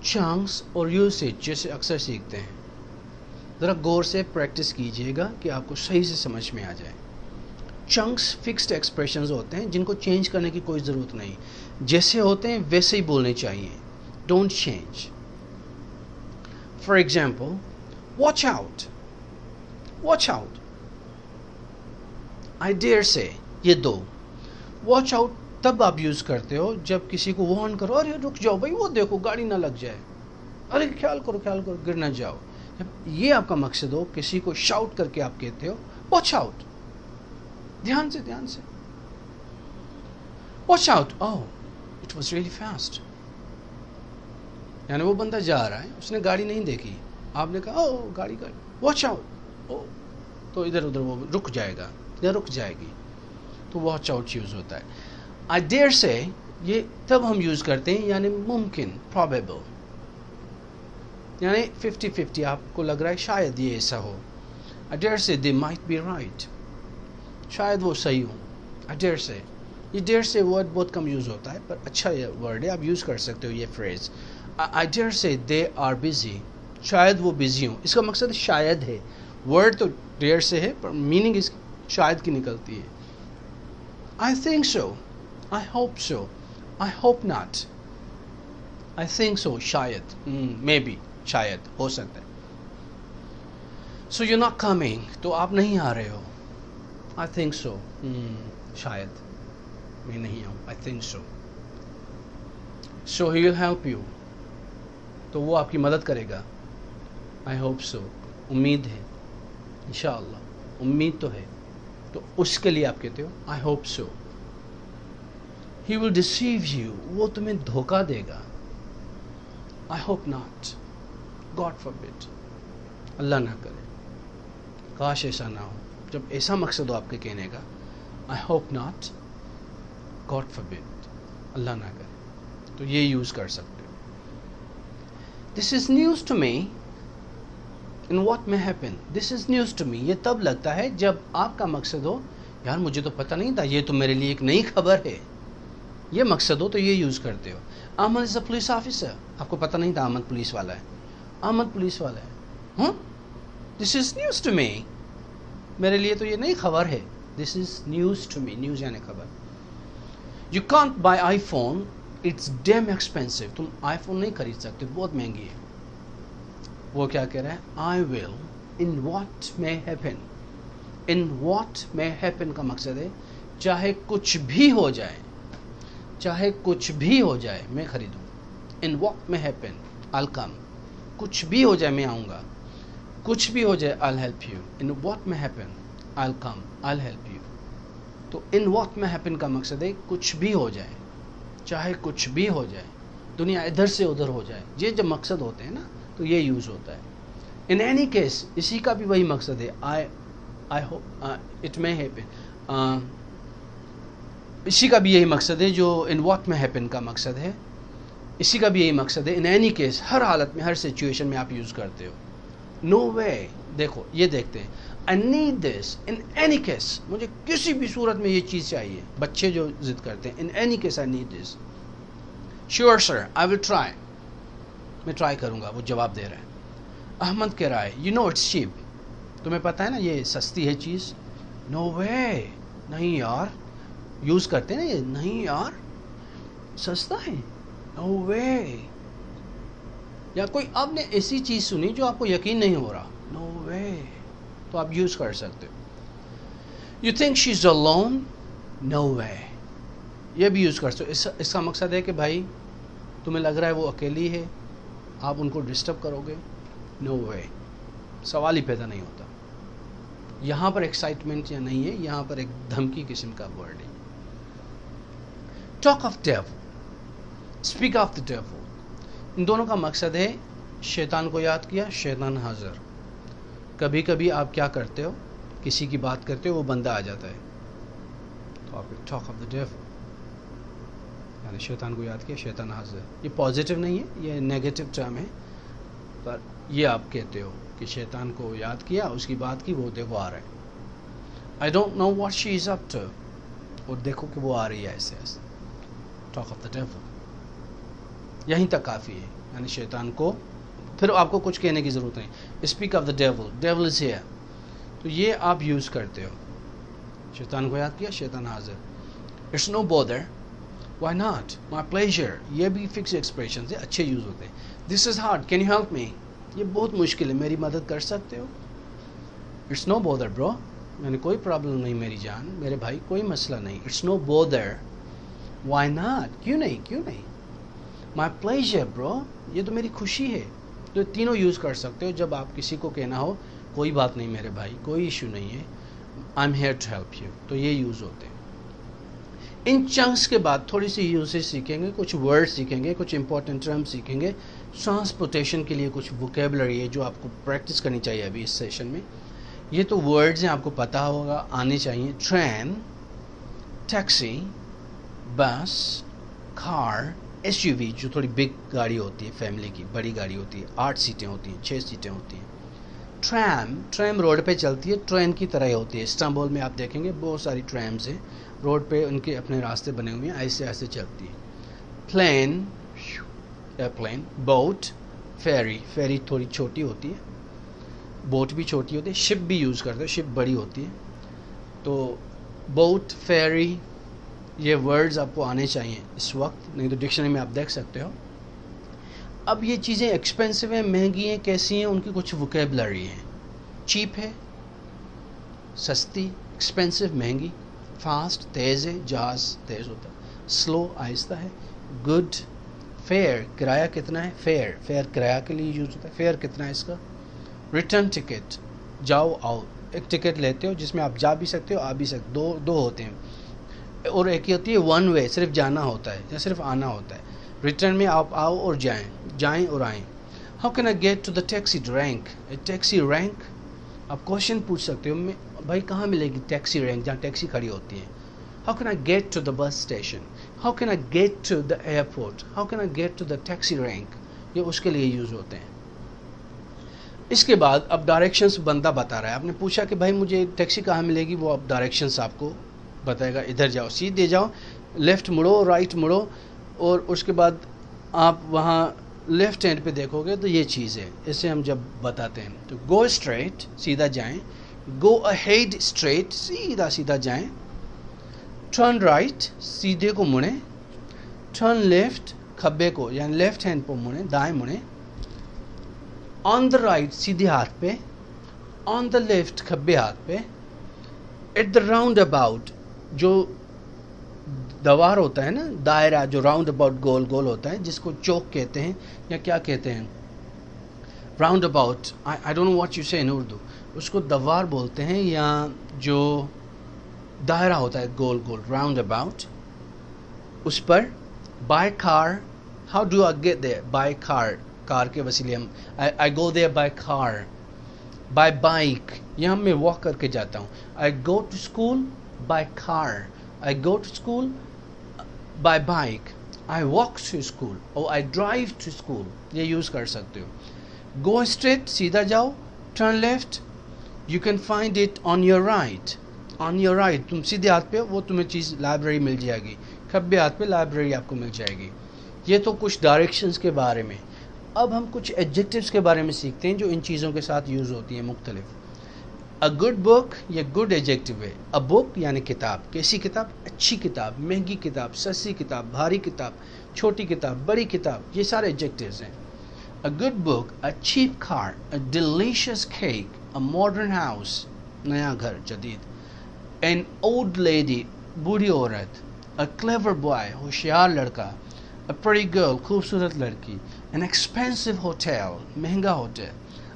چانکس اور یوسیج جیسے اکثر سیکھتے ہیں، ذرا غور سے پریکٹس کیجئے گا کہ آپ کو صحیح سے سمجھ میں آ جائے. چنکس فکسڈ ایکسپریشنز ہوتے ہیں جن کو چینج کرنے کی کوئی ضرورت نہیں، جیسے ہوتے ہیں ویسے ہی بولنے چاہیے. Don't change. For example, watch out, watch out. I dear سے، یہ دو. واچ آؤٹ تب آپ یوز کرتے ہو جب کسی کو وارن کرو، ارے رک جاؤ بھائی، وہ دیکھو گاڑی نہ لگ جائے، ارے خیال کرو گر نہ جاؤ. جب یہ آپ کا مقصد ہو، کسی کو شاؤٹ کر کے آپ کہتے ہو واچ آؤٹ. دھیان سے watch out. Oh it was really fast. یعنی وہ بندہ جا رہا ہے، اس نے گاڑی نہیں دیکھی، آپ نے کہا او گاڑی واچ آؤٹ، او تو ادھر ادھر وہ رک جائے گا یا رک جائے گی، تو واچ آؤٹ یوز ہوتا ہے. آئی ڈیئر سے یہ تب ہم یوز کرتے ہیں یعنی ممکن، پرابیبل، یعنی 50-50 آپ کو لگ رہا ہے شاید یہ ایسا ہو. آئی ڈیئر سے دے مائٹ بی رائٹ، شاید وہ صحیح ہوں. آئی ڈیئر سے، یہ ڈیئر سے ورڈ بہت کم یوز ہوتا ہے پر اچھا ورڈ ہے، آپ یوز کر سکتے ہو یہ فریز. آئی ڈیئر سے دے آر بزی، شاید وہ بزی ہوں. اس کا مقصد شاید ہے، ورڈ تو ڈیئر سے ہے پر میننگ اس شاید کی نکلتی ہے. I think so, I hope so, I hope not. I think so شاید، مے بی شاید، ہو سکتا ہے. سو یو ناٹ کمنگ، تو آپ نہیں آ رہے ہو. آئی تھنک سو، شاید میں نہیں آؤں. I think so. So he will help you, تو وہ آپ کی مدد کرے گا. آئی ہوپ سو، امید ہے، انشاءاللہ امید تو ہے، تو اس کے لیے آپ کہتے ہو I hope so. He will deceive you, وہ تمہیں دھوکہ دے گا. I hope not, God forbid, Allah نہ کرے، کاش ایسا نہ ہو. جب ایسا مقصد ہو آپ کے کہنے کا، I hope not, God forbid, Allah نہ کرے، تو یہ یوز کر سکتے ہو. This is news to me in what may happen. This is news to me, یہ تب لگتا ہے جب آپ کا مقصد ہو یار مجھے تو پتہ نہیں تھا، یہ تو میرے لیے ایک نئی خبر ہے. یہ مقصد ہو تو یہ یوز کرتے ہو. احمد از اے پولیس آفیسر، آپ کو پتہ نہیں تھا احمد پولیس والا ہے. احمد پولیس والا ہے. دس از نیوز ٹو می، میرے لیے تو یہ نئی خبر ہے. This is news to me, news یعنی خبر. You can't buy iPhone, it's damn expensive. تم آئی فون نہیں خرید سکتے، بہت مہنگی ہے. وہ کیا کہہ رہا ہے؟ I will in what may happen. In what may happen کا مقصد ہے چاہے کچھ بھی ہو جائے، چاہے کچھ بھی ہو جائے میں خریدوں. ان واٹ مے ہیپن آئی کم، کچھ بھی ہو جائے میں آؤں گا. کچھ بھی ہو جائے I help you. In what may happen I come, I help you. تو ان واٹ مے ہیپن کا مقصد ہے کچھ بھی ہو جائے، چاہے کچھ بھی ہو جائے، دنیا ادھر سے ادھر ہو جائے. یہ جب مقصد ہوتے ہیں نا تو یہ یوز ہوتا ہے. ان اینی کیس، اسی کا بھی وہی مقصد ہے. I hope it may happen, اسی کا بھی یہی مقصد ہے جو ان واٹ مے ہیپن کا مقصد ہے. اسی کا بھی یہی مقصد ہے. ان اینی کیس، ہر حالت میں، ہر سچویشن میں آپ یوز کرتے ہو. نو وے، دیکھو یہ دیکھتے ہیں. I need this in any case، مجھے کسی بھی صورت میں یہ چیز چاہیے. بچے جو ضد کرتے ہیں، in any case I need this. Sure sir, I will try، میں ٹرائی کروں گا. وہ جواب دے رہا ہے. احمد کہہ رہا ہے you know it's cheap، تمہیں پتہ ہے نا یہ سستی ہے چیز. No way، نہیں یار، یوز کرتے ہیں نا یہ، نہیں یار سستا ہے. No way. یا کوئی آپ نے ایسی چیز سنی جو آپ کو یقین نہیں ہو رہا. No way، تو آپ یوز کر سکتے ہو. You think she is alone، no way, یہ بھی یوز کر سکتے ہو. اس کا مقصد ہے کہ بھائی تمہیں لگ رہا ہے وہ اکیلی ہے، آپ ان کو ڈسٹرب کرو گے. نو وے، سوال ہی پیدا نہیں ہوتا. یہاں پر ایکسائٹمنٹ یا نہیں ہے، یہاں پر ایک دھمکی قسم کا ورڈ ہے. Talk of devil, speak of the devil. ان دونوں کا مقصد ہے شیطان کو یاد کیا، شیطان حاضر. کبھی کبھی آپ کیا کرتے ہو، کسی کی بات کرتے ہو، وہ بندہ آ جاتا ہے تو آپ ٹاک آف دا ڈیول، یعنی شیطان کو یاد کیا، شیطان حاضر. یہ پازیٹیو نہیں ہے، یہ نیگیٹو ٹرم ہے، پر یہ آپ کہتے ہو کہ شیطان کو یاد کیا، اس کی بات کی، وہ دیکھو آ رہا ہے. I don't know what she is up to, اور دیکھو کہ وہ آ رہی ہے ایسے ایسے. ٹاک آف دا ڈیول، یہیں تک کافی ہے. यानी शैतान को, फिर आपको कुछ कहने की ज़रूरत नहीं. Speak of the devil, devil is here, तो ये आप यूज़ करते हो. शैतान को याद किया, शैतान हाजिर. It's no bother, why not, my pleasure, ये भी फिक्स एक्सप्रेशन है, अच्छे यूज़ होते हैं. This is hard, can you help me, ये बहुत मुश्किल है, मेरी मदद कर सकते हो. इट्स नो बॉदर ब्रो, मैंने कोई प्रॉब्लम नहीं मेरी जान, मेरे भाई कोई मसला नहीं. It's no bother, why not, क्यों नहीं, क्यों नहीं. माई प्लेजर ब्रो, ये तो मेरी खुशी है. तो तीनों यूज़ कर सकते हो जब आप किसी को कहना हो कोई बात नहीं मेरे भाई, कोई इशू नहीं है, I am here to help you, तो ये यूज़ होते हैं. इन चंक्स के बाद थोड़ी सी यूसेज सीखेंगे, कुछ वर्ड सीखेंगे, कुछ इंपॉर्टेंट टर्म सीखेंगे. ट्रांसपोर्टेशन के लिए कुछ वोकेबलरी है जो आपको प्रैक्टिस करनी चाहिए अभी इस सेशन में. ये तो वर्ड्स हैं, आपको पता होगा, आने चाहिए. ट्रेन, टैक्सी, बस, कार, एसयूवी जो थोड़ी बिग गाड़ी होती है, फैमिली की बड़ी गाड़ी होती है, 8 सीटें होती हैं, 6 सीटें होती हैं. ट्रैम, ट्रैम रोड पे चलती है, ट्रेन की तरह होती है. इस्तांबुल में आप देखेंगे बहुत सारी ट्रैम्स हैं रोड पे, उनके अपने रास्ते बने हुए हैं, ऐसे ऐसे चलती है. Plane, airplane. Boat, ferry, ferry थोड़ी छोटी होती है, बोट भी छोटी होती है. शिप भी यूज़ करते हैं, शिप बड़ी होती है. तो बोट, फेरी, ये वर्ड्स आपको आने चाहिए इस वक्त, नहीं तो डिक्शनरी में आप देख सकते हो. अब ये चीज़ें एक्सपेंसिव हैं, महंगी हैं, कैसी हैं, उनकी कुछ वोकेबलरी है. चीप है, सस्ती, एक्सपेंसिव महंगी. फास्ट तेज़ है, जहाज तेज़ होता है. स्लो आहिस्ता है. गुड. फेयर किराया कितना है, फेयर, फेयर किराया के लिए यूज होता है. फेयर कितना है इसका. रिटर्न टिकट, जाओ आओ, एक टिकट लेते हो जिसमें आप जा भी सकते हो आ भी सकते, दो होते हैं. और एक ही होती है वन वे, सिर्फ जाना होता है या सिर्फ आना होता है. रिटर्न में आप आओ और जाएं और आएं. How can I get to the taxi rank, taxi rank, आप क्वेश्चन पूछ सकते हो, मैं भाई कहाँ मिलेगी टैक्सी रैंक जहाँ टैक्सी खड़ी होती है. How can I get to the bus station, how can I get to the airport, how can I get to the taxi rank, ये उसके लिए यूज़ होते हैं. इसके बाद अब डायरेक्शंस बंदा बता रहा है, आपने पूछा कि भाई मुझे टैक्सी कहाँ मिलेगी, वो अब डायरेक्शंस आपको बताएगा. इधर जाओ, सीधे जाओ, लेफ़्ट मुड़ो, राइट मुड़ो, और उसके बाद आप वहाँ लेफ़्ट हैंड पे देखोगे तो ये चीज़ है. इसे हम जब बताते हैं तो गो स्ट्रेट, सीधा जाएं. गो अहेड स्ट्रेट, सीधा सीधा जाएं. टर्न राइट, सीधे को मुड़े. टर्न लेफ्ट, खब्बे को यानी लेफ्ट हैंड पर मुड़े, दाएं मुड़े. ऑन द राइट, सीधे हाथ पे. ऑन द लेफ्ट, खब्बे हाथ पे. एट द राउंड अबाउट, जो दवार होता है ना, दायरा जो राउंड अबाउट गोल गोल होता है, जिसको चौक कहते हैं या क्या कहते हैं, round about, I don't know what you से इन उर्दू, उसको दवार बोलते हैं, या जो दायरा होता है गोल गोल, राउंड अबाउट. उस पर by car, how do I get there, by car, car के वसीले हम, I go there by car. By bike, यहाँ मैं वॉक करके जाता हूँ. I go to school by car, I go to school by bike. I walk to school और I drive to school, ये यूज़ कर सकते हो. गो स्ट्रेट, सीधा जाओ. Turn left, you can find it on your right. On your right, तुम सीधे हाथ पे वो तुम्हें चीज़ लाइब्रेरी मिल जाएगी, खब्बे हाथ पे लाइब्रेरी आपको मिल जाएगी. ये तो कुछ डायरेक्शंस के बारे में. अब हम कुछ एडजेक्टिव्स के बारे में सीखते हैं जो इन चीज़ों के साथ यूज़ होती हैं मुख्तलिफ. अ गुड बुक, ये गुड एडजेक्टिव है. अ बुक यानी किताब, कैसी किताब, अच्छी किताब, महंगी किताब, सस्ती किताब, भारी किताब, छोटी किताब, बड़ी किताब, ये सारे एडजेक्टिव्स हैं. A good book, a cheap car, a delicious cake, a modern house, नया घर, जदीद. एन ओल्ड लेडी, बूढ़ी औरत. अ क्लेवर बॉय, होशियार लड़का. अ प्रेटी गर्ल, खूबसूरत लड़की. एन एक्सपेंसिव होटल, महंगा hotel.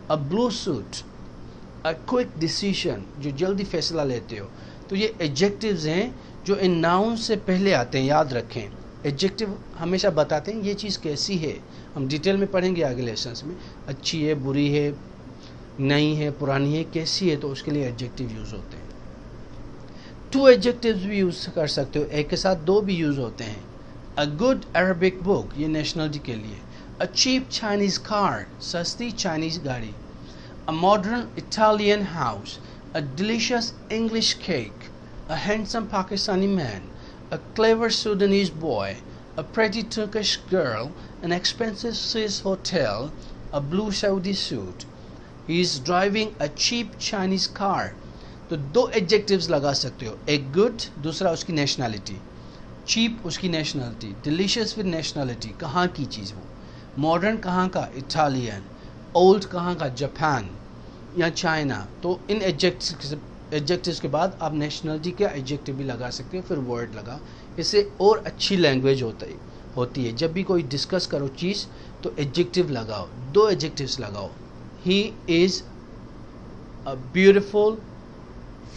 A blue suit. A quick decision, जो जल्दी फैसला लेते हो. तो ये एडजेक्टिव्स हैं जो इन नाउन से पहले आते हैं, याद रखें. एडजेक्टिव हमेशा बताते हैं ये चीज़ कैसी है, हम डिटेल में पढ़ेंगे आगे लेसन्स में. अच्छी है, बुरी है, नई है, पुरानी है, कैसी है, तो उसके लिए एडजेक्टिव यूज़ होते हैं. 2 एडजेक्टिव्स भी यूज़ कर सकते हो, एक के साथ 2 भी यूज़ होते हैं. अ गुड अरबिक बुक, ये नेशनलिटी के लिए. अ चीप चाइनीज़ कार, सस्ती चाइनीज़ गाड़ी. A modern Italian house, a delicious English cake, a handsome Pakistani man, a clever Sudanese boy, a pretty Turkish girl, an expensive Swiss hotel, a blue Saudi suit. He is driving a cheap Chinese car. तो दो adjectives लगा सकते हो, एक good, दूसरा उसकी nationality. Cheap उसकी nationality, delicious with nationality, कहाँ की चीज़ वो, मॉडर्न कहाँ का, इटालियन, ओल्ड कहाँ का, जापान या चाइना. तो इन एडजेक्टिव्स के बाद आप नेशनलिटी का एडजेक्टिव भी लगा सकते हो, फिर वर्ड लगा. इससे और अच्छी लैंग्वेज होती है. जब भी कोई डिस्कस करो चीज़ तो एडजेक्टिव लगाओ, दो एडजेक्टिव्स लगाओ. He is a beautiful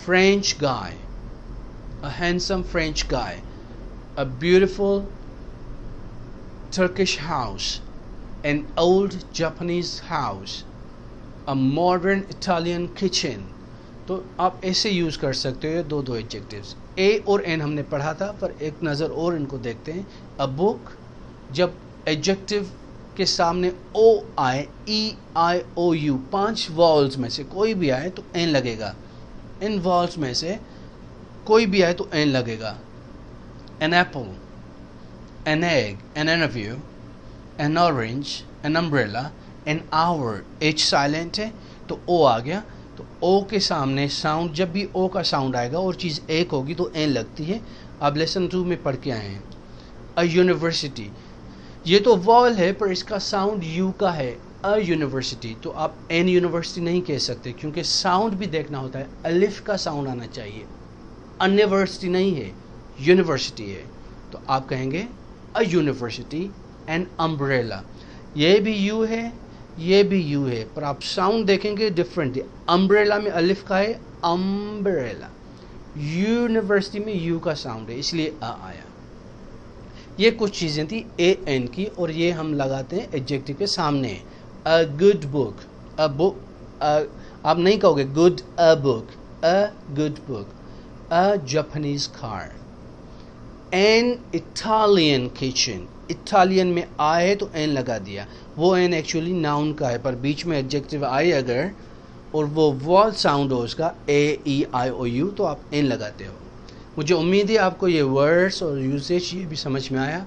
French guy, a handsome French guy, a beautiful Turkish house, an old Japanese house, a modern Italian kitchen. तो आप ऐसे यूज़ कर सकते हो दो एडजेक्टिव्स. ए और एन हमने पढ़ा था, पर एक नज़र और इनको देखते हैं. अ बुक, जब एडजेक्टिव के सामने ओ आए, ई आई ओ यू, 5 वॉल्स में से कोई भी आए तो एन लगेगा. इन वॉल्स में से कोई भी आए तो एन लगेगा. An apple, an egg, an interview, an orange, an umbrella, an hour. H silent है तो ओ आ गया. तो ओ के सामने साउंड, जब भी ओ का साउंड आएगा और चीज़ एक होगी तो एन लगती है. आप लेसन 2 में पढ़ के आए हैं. अ यूनिवर्सिटी, ये तो वॉल है पर इसका साउंड यू का है. अ यूनिवर्सिटी, तो आप एन यूनिवर्सिटी नहीं कह सकते क्योंकि साउंड भी देखना होता है. अलिफ का साउंड आना चाहिए. यूनिवर्सिटी नहीं है, यूनिवर्सिटी है. तो आप कहेंगे अ यूनिवर्सिटी. एन अम्ब्रेला, ये भी यू है, ये भी यू है, पर आप साउंड देखेंगे डिफरेंट है. अम्ब्रेला में अलिफ का है, अम्ब्रेला. यूनिवर्सिटी में यू का साउंड है, इसलिए अ आया. ये कुछ चीज़ें थी ए एन की, और ये हम लगाते हैं एडजेक्टिव के सामने. अ गुड बुक, अ बुक, आप नहीं कहोगे good a book, a good book. A Japanese car. An Italian kitchen, Italian में आए तो एन लगा दिया. वो एन एक्चुअली नाउन का है, पर बीच में एडजेक्टिव आए अगर और वो वॉल साउंड हो उसका, ए ई आई ओ यू, तो आप एन लगाते हो. मुझे उम्मीद है आपको ये वर्ड्स और यूसेज ये भी समझ में आया,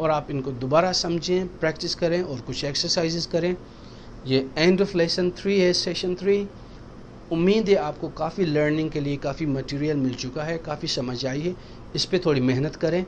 और आप इनको दोबारा समझें, प्रैक्टिस करें और कुछ एक्सरसाइजेस करें. ये एंड ऑफ लेसन 3 है, सेशन 3. उम्मीद है आपको काफ़ी लर्निंग के लिए काफ़ी मटेरियल मिल चुका है, काफ़ी समझ आई है. इस पे थोड़ी मेहनत करें.